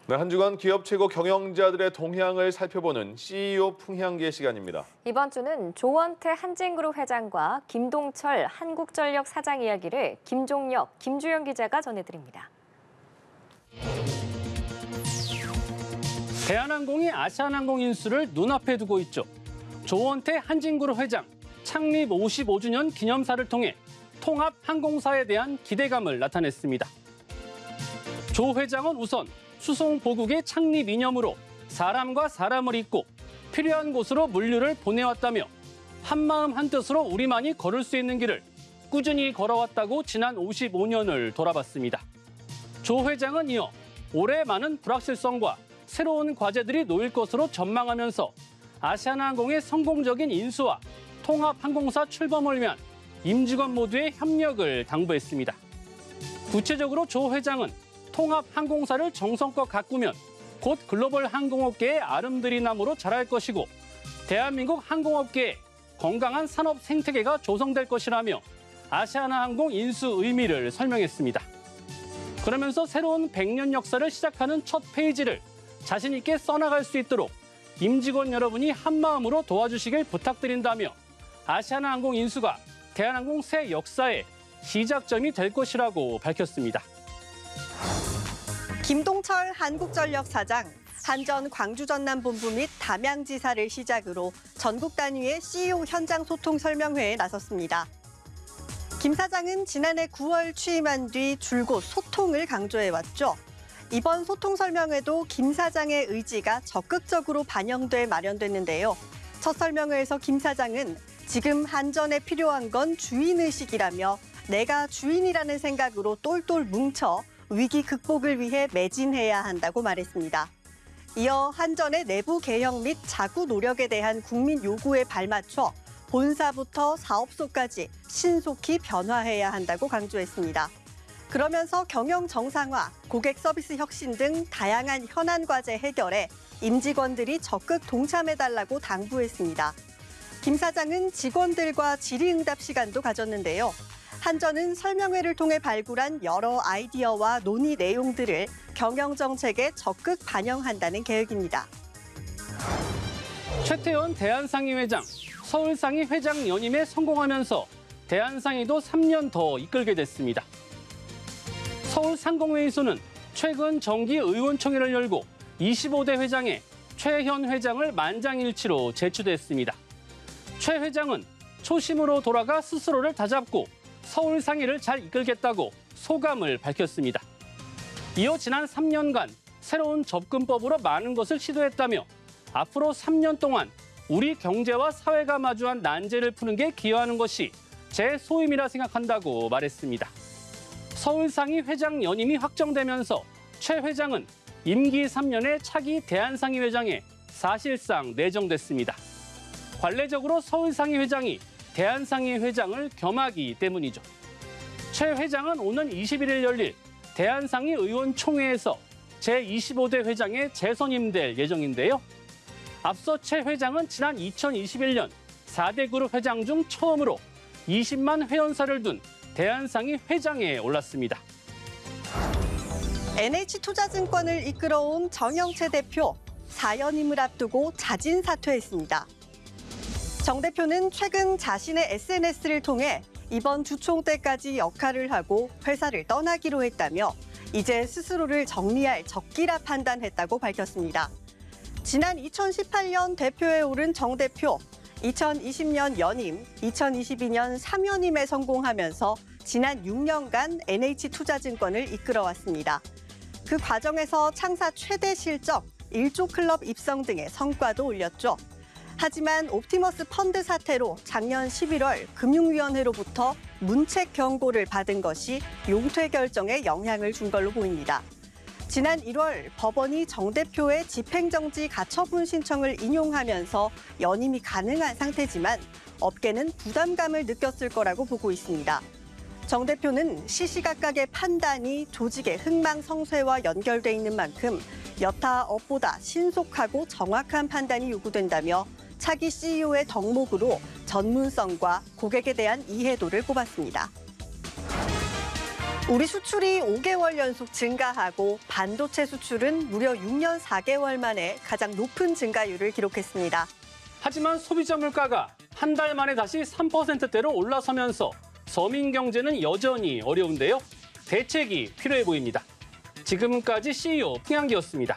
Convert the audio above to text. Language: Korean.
네, 한 주간 기업 최고 경영자들의 동향을 살펴보는 CEO 풍향계 시간입니다. 이번 주는 조원태 한진그룹 회장과 김동철 한국전력 사장 이야기를 김종혁, 김주영 기자가 전해드립니다. 대한항공이 아시아나항공 인수를 눈앞에 두고 있죠. 조원태 한진그룹 회장 창립 55주년 기념사를 통해 통합 항공사에 대한 기대감을 나타냈습니다. 조 회장은 우선 수송보국의 창립 이념으로 사람과 사람을 잇고 필요한 곳으로 물류를 보내왔다며 한마음 한뜻으로 우리만이 걸을 수 있는 길을 꾸준히 걸어왔다고 지난 55년을 돌아봤습니다. 조 회장은 이어 올해 많은 불확실성과 새로운 과제들이 놓일 것으로 전망하면서 아시아나항공의 성공적인 인수와 통합항공사 출범을 위한 임직원 모두의 협력을 당부했습니다. 구체적으로 조 회장은 통합항공사를 정성껏 가꾸면 곧 글로벌 항공업계의 아름드리나무로 자랄 것이고 대한민국 항공업계에 건강한 산업 생태계가 조성될 것이라며 아시아나항공 인수 의미를 설명했습니다. 그러면서 새로운 100년 역사를 시작하는 첫 페이지를 자신 있게 써나갈 수 있도록 임직원 여러분이 한마음으로 도와주시길 부탁드린다며 아시아나항공 인수가 대한항공 새 역사의 시작점이 될 것이라고 밝혔습니다. 김동철 한국전력 사장, 한전 광주전남본부 및 담양지사를 시작으로 전국 단위의 CEO 현장 소통 설명회에 나섰습니다. 김 사장은 지난해 9월 취임한 뒤 줄곧 소통을 강조해왔죠. 이번 소통 설명회도 김 사장의 의지가 적극적으로 반영돼 마련됐는데요. 첫 설명회에서 김 사장은 지금 한전에 필요한 건 주인의식이라며 내가 주인이라는 생각으로 똘똘 뭉쳐 위기 극복을 위해 매진해야 한다고 말했습니다. 이어 한전의 내부 개혁 및 자구 노력에 대한 국민 요구에 발맞춰 본사부터 사업소까지 신속히 변화해야 한다고 강조했습니다. 그러면서 경영 정상화, 고객 서비스 혁신 등 다양한 현안 과제 해결에 임직원들이 적극 동참해달라고 당부했습니다. 김 사장은 직원들과 질의응답 시간도 가졌는데요. 한전은 설명회를 통해 발굴한 여러 아이디어와 논의 내용들을 경영정책에 적극 반영한다는 계획입니다. 최태원 대한상의 회장, 서울상의 회장 연임에 성공하면서 대한상의도 3년 더 이끌게 됐습니다. 서울상공회의소는 최근 정기 의원총회를 열고 25대 회장에 최현 회장을 만장일치로 제추됐습니다. 최 회장은 초심으로 돌아가 스스로를 다잡고 서울상의를 잘 이끌겠다고 소감을 밝혔습니다. 이어 지난 3년간 새로운 접근법으로 많은 것을 시도했다며 앞으로 3년 동안 우리 경제와 사회가 마주한 난제를 푸는 게 기여하는 것이 제 소임이라 생각한다고 말했습니다. 서울상의 회장 연임이 확정되면서 최 회장은 임기 3년의 차기 대한상의 회장에 사실상 내정됐습니다. 관례적으로 서울상의 회장이 대한상의 회장을 겸하기 때문이죠. 최 회장은 오는 21일 열릴 대한상의 의원총회에서 제25대 회장에 재선임될 예정인데요. 앞서 최 회장은 지난 2021년 4대 그룹 회장 중 처음으로 20만 회원사를 둔 대한상의 회장에 올랐습니다. NH투자증권을 이끌어온 정영채 대표, 4연임을 앞두고 자진 사퇴했습니다. 정 대표는 최근 자신의 SNS를 통해 이번 주총 때까지 역할을 하고 회사를 떠나기로 했다며 이제 스스로를 정리할 적기라 판단했다고 밝혔습니다. 지난 2018년 대표에 오른 정 대표, 2020년 연임, 2022년 3연임에 성공하면서 지난 6년간 NH투자증권을 이끌어왔습니다. 그 과정에서 창사 최대 실적, 1조 클럽 입성 등의 성과도 올렸죠. 하지만 옵티머스 펀드 사태로 작년 11월 금융위원회로부터 문책 경고를 받은 것이 용퇴 결정에 영향을 준 걸로 보입니다. 지난 1월 법원이 정 대표의 집행정지 가처분 신청을 인용하면서 연임이 가능한 상태지만 업계는 부담감을 느꼈을 거라고 보고 있습니다. 정 대표는 시시각각의 판단이 조직의 흥망성쇠와 연결돼 있는 만큼 여타 업보다 신속하고 정확한 판단이 요구된다며 차기 CEO의 덕목으로 전문성과 고객에 대한 이해도를 꼽았습니다. 우리 수출이 5개월 연속 증가하고 반도체 수출은 무려 6년 4개월 만에 가장 높은 증가율을 기록했습니다. 하지만 소비자 물가가 한 달 만에 다시 3%대로 올라서면서 서민 경제는 여전히 어려운데요. 대책이 필요해 보입니다. 지금까지 CEO 풍향기였습니다.